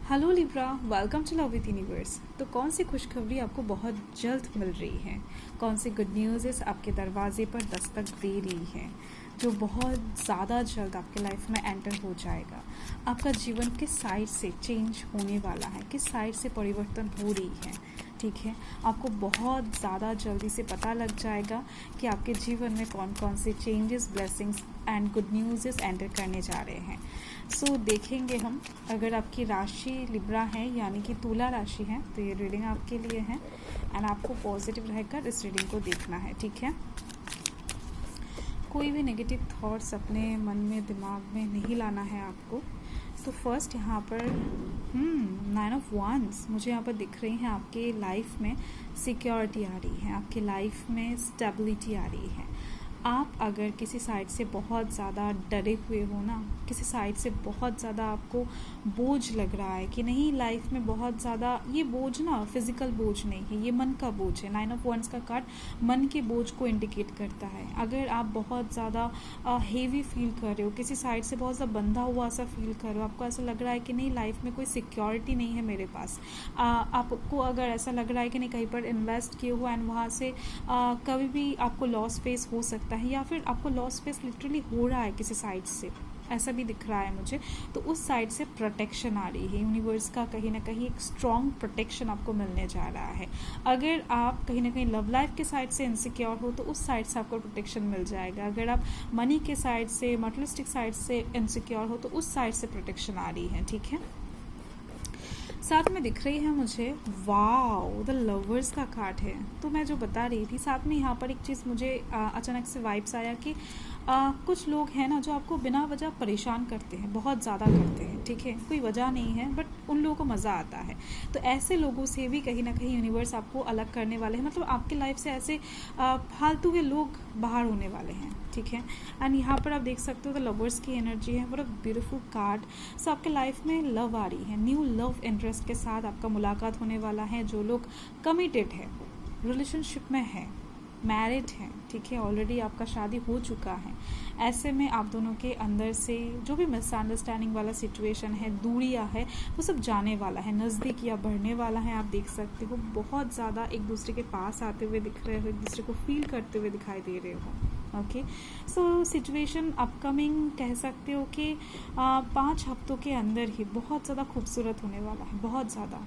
Hello Libra, welcome to love with universe. तो कौन सी खुशखबरी आपको बहुत जल्द मिल रही है? कौन सी गुड न्यूज़ आपके दरवाजे पर दस्तक दे रही है जो बहुत ज़्यादा जल्द आपके लाइफ में एंटर हो जाएगा? आपका जीवन किस साइड से चेंज होने वाला है, किस साइड से परिवर्तन हो रही है? ठीक है, आपको बहुत ज़्यादा जल्दी से पता लग जाएगा कि आपके जीवन में कौन कौन से changes, blessings and good news enter करने जा रहे हैं। सो देखेंगे हम, अगर आपकी राशि लिब्रा है यानी कि तुला राशि है तो ये रीडिंग आपके लिए है एंड आपको पॉजिटिव रहकर इस रीडिंग को देखना है। ठीक है, कोई भी नेगेटिव थॉट्स अपने मन में, दिमाग में नहीं लाना है आपको। तो फर्स्ट यहाँ पर 9 ऑफ वंस मुझे यहाँ पर दिख रही हैं। आपके लाइफ में सिक्योरिटी आ रही है, आपके लाइफ में स्टेबिलिटी आ रही है। आप अगर किसी साइड से बहुत ज़्यादा डरे हुए हो ना, किसी साइड से बहुत ज़्यादा आपको बोझ लग रहा है कि नहीं लाइफ में बहुत ज़्यादा, ये बोझ ना फिजिकल बोझ नहीं है, ये मन का बोझ है। 9 ऑफ वंस का कार्ड मन के बोझ को इंडिकेट करता है। अगर आप बहुत ज़्यादा हेवी फील कर रहे हो, किसी साइड से बहुत ज़्यादा बंधा हुआ सा फील कर रहे हो, आपको ऐसा लग रहा है कि नहीं लाइफ में कोई सिक्योरिटी नहीं है मेरे पास, आपको अगर ऐसा लग रहा है कि नहीं कहीं पर इन्वेस्ट किए हो एंड वहाँ से कभी भी आपको लॉस फेस हो सकता है, या फिर आपको लॉस फेस लिटरली हो रहा है किसी साइड से, ऐसा भी दिख रहा है मुझे, तो उस साइड से प्रोटेक्शन आ रही है। यूनिवर्स का कहीं ना कहीं एक स्ट्रॉन्ग प्रोटेक्शन आपको मिलने जा रहा है। अगर आप कहीं ना कहीं लव लाइफ के साइड से इनसिक्योर हो तो उस साइड से आपको प्रोटेक्शन मिल जाएगा। अगर आप मनी के साइड से, मटेरियलिस्टिक साइड से इनसिक्योर हो तो उस साइड से प्रोटेक्शन आ रही है। ठीक है, साथ में दिख रही है मुझे वाओ द लवर्स का कार्ड है। तो मैं जो बता रही थी, साथ में यहाँ पर एक चीज़ मुझे अचानक से वाइब्स आया कि कुछ लोग हैं ना जो आपको बिना वजह परेशान करते हैं, बहुत ज़्यादा करते हैं। ठीक है, कोई वजह नहीं है बट उन लोगों को मज़ा आता है। तो ऐसे लोगों से भी कहीं ना कहीं यूनिवर्स आपको अलग करने वाले हैं, मतलब आपके लाइफ से ऐसे फालतू के लोग बाहर होने वाले हैं। ठीक है, एंड यहाँ पर आप देख सकते हो तो लवर्स की एनर्जी है, बड़ा ब्यूटीफुल कार्ड। सो आपके लाइफ में लव आ रही है, न्यू लव इंटरेस्ट के साथ आपका मुलाकात होने वाला है। जो लोग कमिटेड है, रिलेशनशिप में है, मैरिड हैं, ठीक है, ऑलरेडी आपका शादी हो चुका है, ऐसे में आप दोनों के अंदर से जो भी मिसअंडरस्टैंडिंग वाला सिचुएशन है, दूरियां है, वो सब जाने वाला है, नज़दीकियां बढ़ने वाला है। आप देख सकते हो बहुत ज़्यादा एक दूसरे के पास आते हुए दिख रहे हो, एक दूसरे को फील करते हुए दिखाई दे रहे हो। ओके, सो सिचुएशन अपकमिंग कह सकते हो कि 5 हफ्तों के अंदर ही बहुत ज़्यादा खूबसूरत होने वाला है, बहुत ज़्यादा।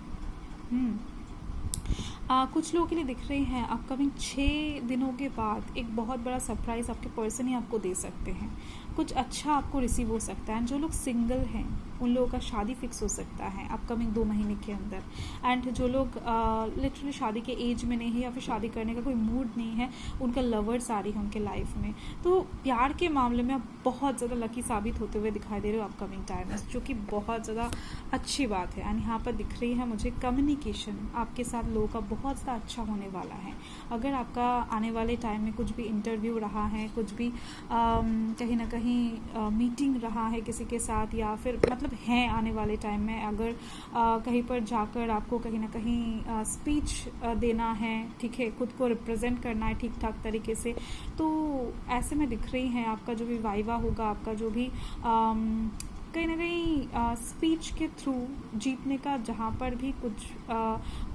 कुछ लोगों के लिए दिख रही हैं अपकमिंग 6 दिनों के बाद एक बहुत बड़ा सरप्राइज़ आपके पर्सन ही आपको दे सकते हैं, कुछ अच्छा आपको रिसीव हो सकता है। जो लोग सिंगल हैं उन लोगों का शादी फिक्स हो सकता है अपकमिंग 2 महीने के अंदर। एंड जो लोग लिटरली शादी के एज में नहीं है या फिर शादी करने का कोई मूड नहीं है, उनका लवर्स आ रही है उनके लाइफ में। तो प्यार के मामले में आप बहुत ज़्यादा लकी साबित होते हुए दिखाई दे रहे हो अपकमिंग टाइम में, जो कि बहुत ज़्यादा अच्छी बात है। एंड यहाँ पर दिख रही है मुझे कम्युनिकेशन आपके साथ लोगों का बहुत ज़्यादा अच्छा होने वाला है। अगर आपका आने वाले टाइम में कुछ भी इंटरव्यू रहा है, कुछ भी कहीं ना कहीं मीटिंग रहा है किसी के साथ, या फिर मतलब हैं आने वाले टाइम में, अगर कहीं पर जाकर आपको कहीं ना कहीं स्पीच देना है, ठीक है, खुद को रिप्रेजेंट करना है ठीक ठाक तरीके से, तो ऐसे में दिख रही हैं आपका जो भी वाइवा होगा, आपका जो भी कहीं ना कहीं स्पीच के थ्रू जीतने का, जहाँ पर भी कुछ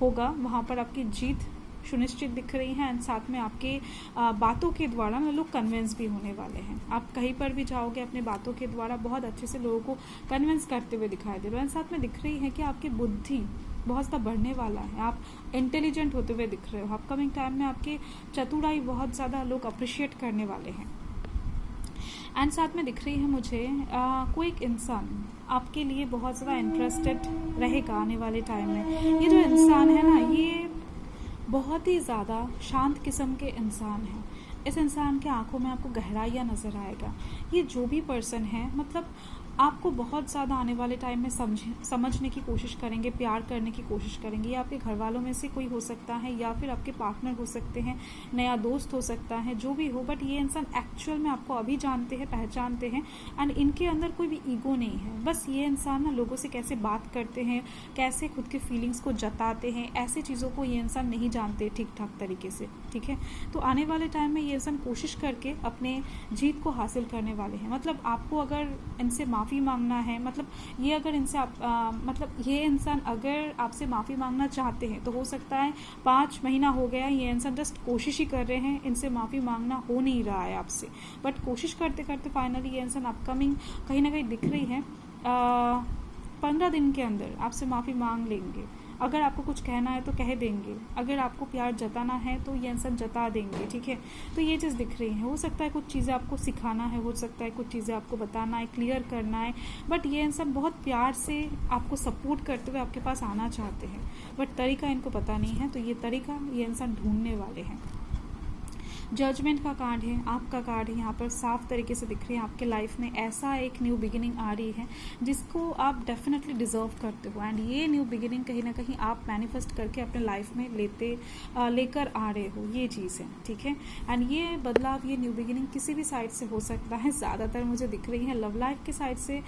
होगा वहाँ पर आपकी जीत सुनिश्चित दिख रही है। एंड साथ में आपके बातों के द्वारा ना लोग कन्विंस भी होने वाले हैं। आप कहीं पर भी जाओगे अपने बातों के द्वारा बहुत अच्छे से लोगों को कन्विंस करते हुए दिखाई दे रहे हो। एंड साथ में दिख रही है कि आपकी बुद्धि बहुत ज़्यादा बढ़ने वाला है, आप इंटेलिजेंट होते हुए दिख रहे हो। अपकमिंग टाइम में आपकी चतुराई बहुत ज़्यादा लोग अप्रिशिएट करने वाले हैं। एंड साथ में दिख रही है मुझे कोई एक इंसान आपके लिए बहुत ज़्यादा इंटरेस्टेड रहेगा आने वाले टाइम में। ये जो इंसान है ना, ये बहुत ही ज़्यादा शांत किस्म के इंसान हैं। इस इंसान के आंखों में आपको गहराइयाँ नज़र आएगा। ये जो भी पर्सन है मतलब आपको बहुत ज़्यादा आने वाले टाइम में समझने की कोशिश करेंगे, प्यार करने की कोशिश करेंगे। ये आपके घर वालों में से कोई हो सकता है, या फिर आपके पार्टनर हो सकते हैं, नया दोस्त हो सकता है, जो भी हो। बट ये इंसान एक्चुअल में आपको अभी जानते हैं, पहचानते हैं, एंड इनके अंदर कोई भी ईगो नहीं है। बस ये इंसान ना लोगों से कैसे बात करते हैं, कैसे खुद के फीलिंग्स को जताते हैं, ऐसी चीज़ों को ये इंसान नहीं जानते ठीक ठाक तरीके से। ठीक है, तो आने वाले टाइम में ये इंसान कोशिश करके अपने जीत को हासिल करने वाले हैं। मतलब आपको अगर इनसे माफ़ी मांगना है, मतलब ये अगर इनसे आप मतलब ये इंसान अगर आपसे माफ़ी मांगना चाहते हैं तो हो सकता है 5 महीना हो गया ये इंसान जस्ट कोशिश ही कर रहे हैं, इनसे माफ़ी मांगना हो नहीं रहा है आपसे, बट कोशिश करते करते फाइनली ये इंसान अपकमिंग कहीं ना कहीं दिख रही है 15 दिन के अंदर आपसे माफ़ी मांग लेंगे। अगर आपको कुछ कहना है तो कह देंगे, अगर आपको प्यार जताना है तो ये इंसान जता देंगे, ठीक है। तो ये चीज़ दिख रही है। हो सकता है कुछ चीज़ें आपको सिखाना है, हो सकता है कुछ चीज़ें आपको बताना है, क्लियर करना है, बट ये इंसान बहुत प्यार से आपको सपोर्ट करते हुए आपके पास आना चाहते हैं, बट तरीका इनको पता नहीं है। तो ये तरीका ये इंसान ढूंढने वाले हैं। जजमेंट का कार्ड है, आपका कार्ड है, यहाँ पर साफ तरीके से दिख रही है आपके लाइफ में ऐसा एक न्यू बिगिनिंग आ रही है जिसको आप डेफिनेटली डिजर्व करते हो, एंड ये न्यू बिगिनिंग कहीं ना कहीं आप मैनिफेस्ट करके अपने लाइफ में लेकर आ रहे हो, ये चीज़ है, ठीक है। एंड ये बदलाव, ये न्यू बिगिनिंग किसी भी साइड से हो सकता है, ज़्यादातर मुझे दिख रही है लव लाइफ के साइड से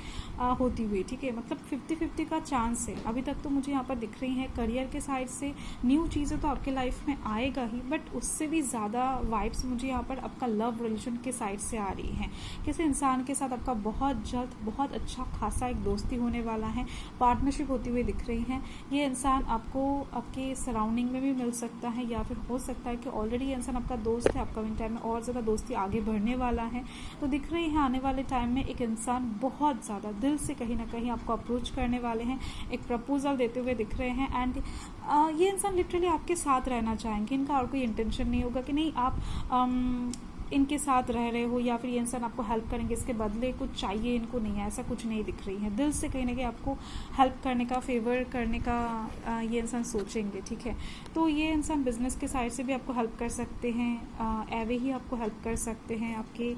होती हुई, ठीक है। मतलब 50-50 का चांस है अभी तक तो मुझे यहाँ पर दिख रही है। करियर के साइड से न्यू चीज़ें तो आपके लाइफ में आएगा ही, बट उससे भी ज़्यादा वाइब्स मुझे यहाँ पर आपका लव रिलेशन के साइड से आ रही है। किसी इंसान के साथ आपका बहुत जल्द बहुत अच्छा खासा एक दोस्ती होने वाला है, पार्टनरशिप होती हुई दिख रही है। ये इंसान आपको आपके सराउंडिंग में भी मिल सकता है, या फिर हो सकता है कि ऑलरेडी ये इंसान आपका दोस्त है, अपकमिंग टाइम में और ज़्यादा दोस्ती आगे बढ़ने वाला है। तो दिख रही है आने वाले टाइम में एक इंसान बहुत ज़्यादा दिल से कहीं ना कहीं आपको अप्रोच करने वाले हैं, एक प्रपोजल देते हुए दिख रहे हैं। एंड ये इंसान लिटरली आपके साथ रहना चाहेंगे, इनका और कोई इंटेंशन नहीं होगा कि नहीं आप इनके साथ रह रहे हो या फिर ये इंसान आपको हेल्प करेंगे, इसके बदले कुछ चाहिए इनको, नहीं है, ऐसा कुछ नहीं दिख रही है। दिल से कहीं ना कहीं आपको हेल्प करने का, फेवर करने का ये इंसान सोचेंगे, ठीक है। तो ये इंसान बिजनेस के साइड से भी आपको हेल्प कर सकते हैं, एवे ही आपको हेल्प कर सकते हैं, आपके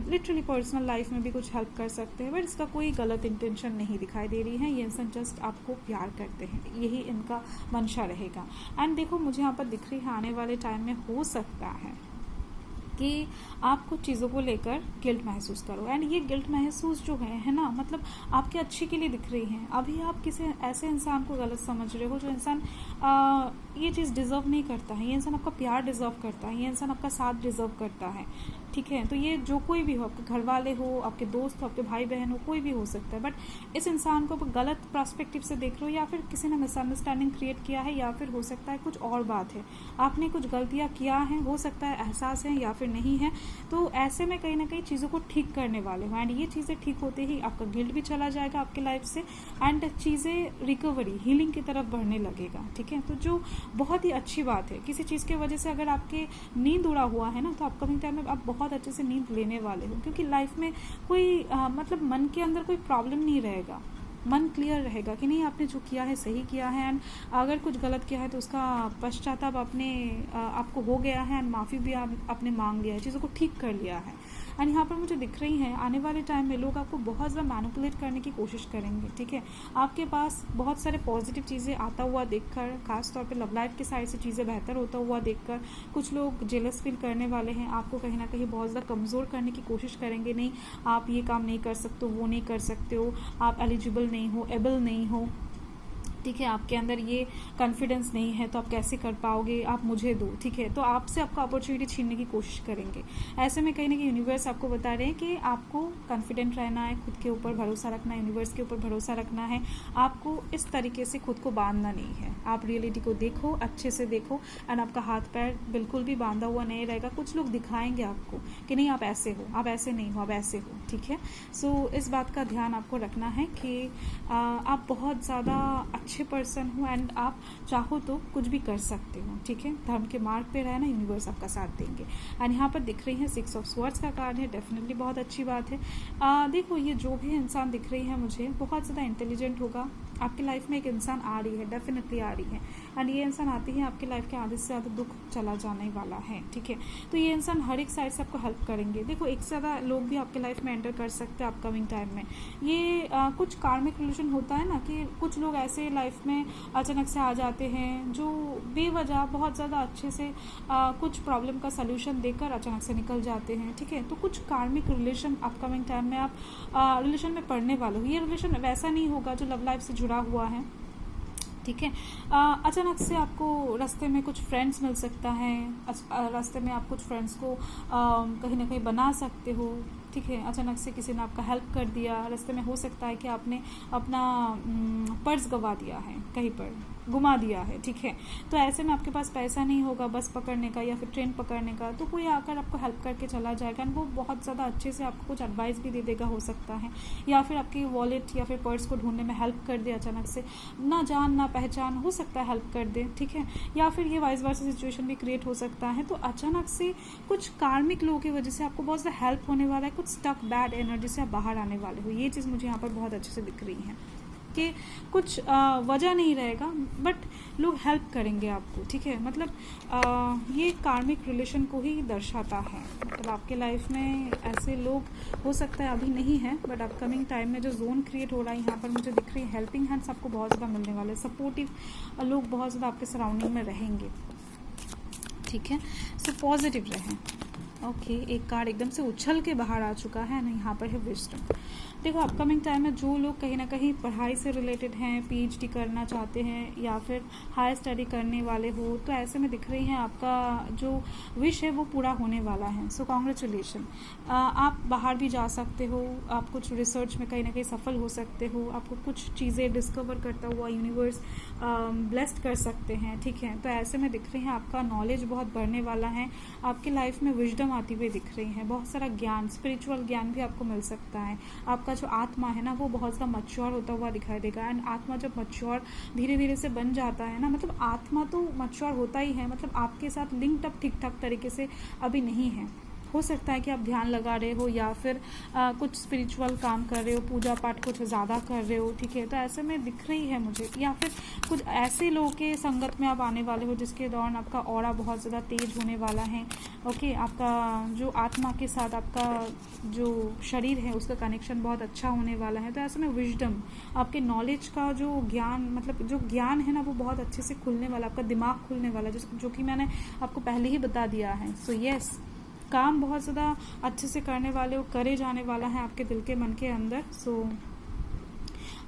लिटरली पर्सनल लाइफ में भी कुछ हेल्प कर सकते हैं, बट इसका कोई गलत इंटेंशन नहीं दिखाई दे रही है। ये इंसान जस्ट आपको प्यार करते हैं, यही इनका मंशा रहेगा। एंड देखो मुझे यहाँ पर दिख रही है आने वाले टाइम में हो सकता है कि आप कुछ चीज़ों को लेकर गिल्ट महसूस करो, एंड ये गिल्ट महसूस जो है ना, मतलब आपके अच्छे के लिए दिख रही है। अभी आप किसी ऐसे इंसान को गलत समझ रहे हो जो इंसान ये चीज़ डिज़र्व नहीं करता है। ये इंसान आपका प्यार डिज़र्व करता है, ये इंसान आपका साथ डिज़र्व करता है, ठीक है। तो ये जो कोई भी हो, आपके घर वाले हो, आपके दोस्त हो, आपके भाई बहन हो, कोई भी हो सकता है, बट इस इंसान को गलत पर्सपेक्टिव से देख रहे हो, या फिर किसी ने मिसअंडरस्टैंडिंग क्रिएट किया है, या फिर हो सकता है कुछ और बात है, आपने कुछ गलतियाँ किया हैं, हो सकता है एहसास है या फिर नहीं है। तो ऐसे में कहीं ना कहीं चीज़ों को ठीक करने वाले हो, एंड ये चीज़ें ठीक होते ही आपका गिल्ट भी चला जाएगा आपके लाइफ से, एंड चीज़ें रिकवरी, हीलिंग की तरफ बढ़ने लगेगा, ठीक है। तो जो बहुत ही अच्छी बात है, किसी चीज़ की वजह से अगर आपके नींद उड़ा हुआ है ना, तो अपकमिंग टाइम में आप बहुत अच्छे से नींद लेने वाले हो, क्योंकि लाइफ में कोई मतलब मन के अंदर कोई प्रॉब्लम नहीं रहेगा, मन क्लियर रहेगा कि नहीं आपने जो किया है सही किया है, एंड अगर कुछ गलत किया है तो उसका पश्चाताप आपको हो गया है, एंड माफ़ी भी आपने मांग लिया है, चीज़ों को ठीक कर लिया है। एंड यहाँ पर मुझे दिख रही है आने वाले टाइम में लोग आपको बहुत ज़्यादा मैनिपुलेट करने की कोशिश करेंगे, ठीक है। आपके पास बहुत सारे पॉजिटिव चीज़ें आता हुआ देखकर, खासतौर पे लव लाइफ के साइड से चीज़ें बेहतर होता हुआ देखकर कुछ लोग जेलस फील करने वाले हैं, आपको कहीं ना कहीं बहुत ज़्यादा कमज़ोर करने की कोशिश करेंगे। नहीं, आप ये काम नहीं कर सकते हो, वो नहीं कर सकते हो, आप एलिजिबल नहीं हो, एबल नहीं हो, ठीक है, आपके अंदर ये कॉन्फिडेंस नहीं है तो आप कैसे कर पाओगे, आप मुझे दो, ठीक है। तो आपसे आपका अपॉर्चुनिटी छीनने की कोशिश करेंगे। ऐसे में कहीं ना कहीं यूनिवर्स आपको बता रहे हैं कि आपको कॉन्फिडेंट रहना है, खुद के ऊपर भरोसा रखना है, यूनिवर्स के ऊपर भरोसा रखना है, आपको इस तरीके से खुद को बांधना नहीं है। आप रियलिटी को देखो, अच्छे से देखो, एंड आपका हाथ पैर बिल्कुल भी बांधा हुआ नहीं रहेगा। कुछ लोग दिखाएंगे आपको कि नहीं आप ऐसे हो, आप ऐसे नहीं हो, आप ऐसे हो, ठीक है। सो इस बात का ध्यान आपको रखना है कि आप बहुत ज़्यादा अच्छे पर्सन हो, एंड आप चाहो तो कुछ भी कर सकते हो, ठीक है। धर्म के मार्ग पे रहना, यूनिवर्स आपका साथ देंगे। एंड यहाँ पर दिख रही है 6 ऑफ स्वॉर्ड्स का कार्ड है, डेफिनेटली बहुत अच्छी बात है। देखो ये जो भी इंसान दिख रही है मुझे बहुत ज़्यादा इंटेलिजेंट होगा। आपकी लाइफ में एक इंसान आ रही है, डेफिनेटली आ रही है, एंड ये इंसान आती है आपकी लाइफ के आधे से ज़्यादा दुख चला जाने वाला है, ठीक है। तो ये इंसान हर एक साइड से आपको हेल्प करेंगे। देखो एक से ज़्यादा लोग भी आपके लाइफ में एंटर कर सकते हैं अपकमिंग टाइम में। ये कुछ कार्मिक रिलेशन होता है ना, कि कुछ लोग ऐसे लाइफ में अचानक से आ जाते हैं जो बेवजह बहुत ज़्यादा अच्छे से कुछ प्रॉब्लम का सल्यूशन देकर अचानक से निकल जाते हैं, ठीक है। तो कुछ कार्मिक रिलेशन अपकमिंग टाइम में आप रिलेशन में पढ़ने वाले हो। ये रिलेशन वैसा नहीं होगा जो लव लाइफ से जुड़ा हुआ है, ठीक है। अचानक से आपको रास्ते में कुछ फ्रेंड्स मिल सकता है, रास्ते में आप कुछ फ्रेंड्स को कहीं ना कहीं बना सकते हो, ठीक है, अचानक से किसी ने आपका हेल्प कर दिया, रास्ते में हो सकता है कि आपने अपना पर्स गंवा दिया है, कहीं पर घुमा दिया है, ठीक है। तो ऐसे में आपके पास पैसा नहीं होगा बस पकड़ने का या फिर ट्रेन पकड़ने का, तो कोई आकर आपको हेल्प करके चला जाएगा एंड वो बहुत ज़्यादा अच्छे से आपको कुछ एडवाइस भी दे देगा, हो सकता है, या फिर आपकी वॉलेट या फिर पर्स को ढूंढने में हेल्प कर दे अचानक से, ना जान ना पहचान, हो सकता है हेल्प कर दे, ठीक है। या फिर ये वाइस वर्सा सिचुएशन भी क्रिएट हो सकता है। तो अचानक से कुछ कार्मिक लोगों की वजह से आपको बहुत ज़्यादा हेल्प होने वाला है, कुछ स्टक बैड एनर्जी से आप बाहर आने वाले हो। ये चीज़ मुझे यहाँ पर बहुत अच्छे से दिख रही है कि कुछ वजह नहीं रहेगा बट लोग हेल्प करेंगे आपको, ठीक है। मतलब ये कार्मिक रिलेशन को ही दर्शाता है। मतलब आपके लाइफ में ऐसे लोग हो सकता है अभी नहीं है बट अपकमिंग टाइम में जो जोन क्रिएट हो रहा है यहाँ पर मुझे दिख रही है, हेल्पिंग हैंड्स आपको बहुत ज़्यादा मिलने वाले, सपोर्टिव लोग बहुत ज़्यादा आपके सराउंडिंग में रहेंगे, ठीक है। सो पॉजिटिव रहें। ओके, एक कार्ड एकदम से उछल के बाहर आ चुका है ना, यहाँ पर है विजडम। देखो अपकमिंग टाइम में जो लोग कहीं ना कहीं पढ़ाई से रिलेटेड हैं, पीएचडी करना चाहते हैं या फिर हायर स्टडी करने वाले हो, तो ऐसे में दिख रही है आपका जो विश है वो पूरा होने वाला है। सो कॉन्ग्रेचुलेशन, आप बाहर भी जा सकते हो, आप कुछ रिसर्च में कहीं ना कहीं सफल हो सकते हो, आपको कुछ चीज़ें डिस्कवर करता हुआ यूनिवर्स ब्लेस्ड कर सकते हैं, ठीक है। तो ऐसे में दिख रही है आपका नॉलेज बहुत बढ़ने वाला है, आपकी लाइफ में विजडम आती हुई दिख रही है, बहुत सारा ज्ञान, स्पिरिचुअल ज्ञान भी आपको मिल सकता है। आपका जो आत्मा है ना वो बहुत ज़्यादा मैच्योर होता हुआ दिखाई देगा एंड आत्मा जब मैच्योर धीरे धीरे से बन जाता है ना, मतलब आत्मा तो मैच्योर होता ही है, मतलब आपके साथ लिंक्ड अप ठीक ठाक तरीके से अभी नहीं है। हो सकता है कि आप ध्यान लगा रहे हो या फिर कुछ स्पिरिचुअल काम कर रहे हो, पूजा पाठ कुछ ज़्यादा कर रहे हो, ठीक है। तो ऐसे में दिख रही है मुझे, या फिर कुछ ऐसे लोगों के संगत में आप आने वाले हो जिसके दौरान आपका ऑरा बहुत ज़्यादा तेज होने वाला है। ओके, आपका जो आत्मा के साथ आपका जो शरीर है उसका कनेक्शन बहुत अच्छा होने वाला है। तो ऐसे में विजडम, आपके नॉलेज का जो ज्ञान, मतलब जो ज्ञान है ना वो बहुत अच्छे से खुलने वाला, आपका दिमाग खुलने वाला, जो कि मैंने आपको पहले ही बता दिया है। सो यस, काम बहुत ज़्यादा अच्छे से करने वाले हो, करे जाने वाला है आपके दिल के मन के अंदर। सो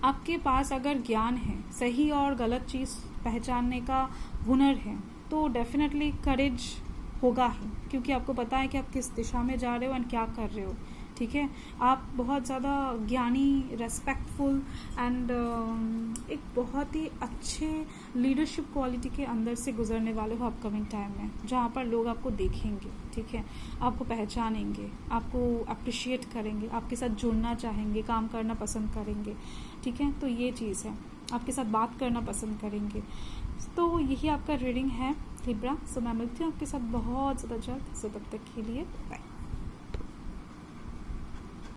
आपके पास अगर ज्ञान है, सही और गलत चीज़ पहचानने का हुनर है, तो डेफिनेटली करेज होगा ही, क्योंकि आपको पता है कि आप किस दिशा में जा रहे हो एंड क्या कर रहे हो, ठीक है। आप बहुत ज़्यादा ज्ञानी, रेस्पेक्टफुल एंड एक बहुत ही अच्छे लीडरशिप क्वालिटी के अंदर से गुजरने वाले हो अपकमिंग टाइम में, जहाँ पर लोग आपको देखेंगे, ठीक है, आपको पहचानेंगे, आपको अप्रिशिएट करेंगे, आपके साथ जुड़ना चाहेंगे, काम करना पसंद करेंगे, ठीक है। तो ये चीज़ है, आपके साथ बात करना पसंद करेंगे। तो यही आपका रीडिंग है लिब्रा। सो मैं मिलती हूँ आपके साथ बहुत ज़्यादा जल्द। सो तब तक के लिए बाय।